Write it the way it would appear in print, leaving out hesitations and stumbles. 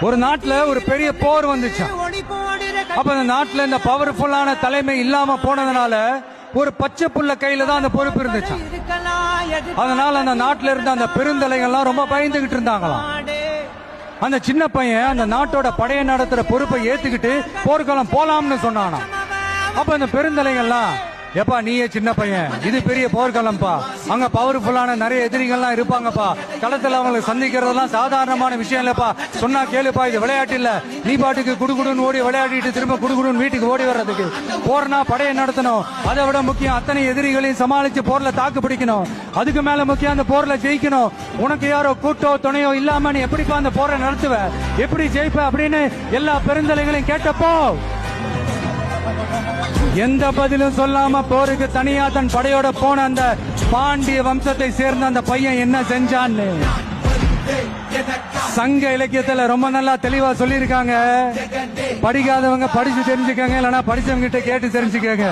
ஒரு நாட்டுல ஒரு பெரிய போர் வந்துச்சு. அப்ப அந்த நாட்டுல இந்த பவர்ஃபுல்லான தலைமை இல்லாம போனதுனால ஒரு பச்சை புள்ள கையில தான் அந்த பொறுப்பு இருந்துச்சு. அதனால அந்த நாட்டுல இருந்த அந்த பெருந்தலைகள்லாம் ரொம்ப பயந்துகிட்டு இருந்தாங்களாம். அந்த சின்ன பையன் அந்த நாட்டோட படையை நடத்துற பொறுப்பை ஏத்துக்கிட்டு போர்க்களம் போலாம்னு சொன்னானா. அப்ப அந்த பெருந்தலைகள்லாம், எப்பா நீயே சின்ன பையன், இது பெரிய போர்க்களம்பா, அங்க பவர்ஃபுல்லான நிறைய எதிரிகள்லாம் இருப்பாங்கப்பா, களத்துல அவங்களை சந்திக்கிறதெல்லாம் சாதாரணமான விஷயம் இல்லப்பா, சொன்னா கேளுப்பா, இது விளையாட்டு இல்ல, நீ பாட்டுக்கு குடுகுடுன்னு ஓடி விளையாடிட்டு திரும்ப குடுகுடுன்னு வீட்டுக்கு ஓடி வர்றதுக்கு, போர்னா படையை நடத்தணும், அதை விட முக்கியம் அத்தனை எதிரிகளையும் சமாளிச்சு போர்ல தாக்கு பிடிக்கணும், அதுக்கு மேல முக்கியம் அந்த போர்ல ஜெயிக்கணும், உனக்கு யாரோ கூட்டோ துணையோ இல்லாம நீ எப்படிப்பா அந்த போரை நடத்துவ, எப்படி ஜெயிப்ப அப்படின்னு எல்லா பெருந்தலைகளையும் கேட்டப்போ எந்த பதிலும் சொல்லாம போருக்கு தனியா தன் படையோட போன அந்த பாண்டிய வம்சத்தை சேர்ந்த அந்த பையன் என்ன செஞ்சான்னு சங்க இலக்கியத்துல ரொம்ப நல்லா தெளிவா சொல்லியிருக்காங்க. படிக்காதவங்க படிச்சு தெரிஞ்சுக்கங்க, இல்லைன்னா படிச்சவங்க கிட்ட கேட்டு தெரிஞ்சுக்கங்க.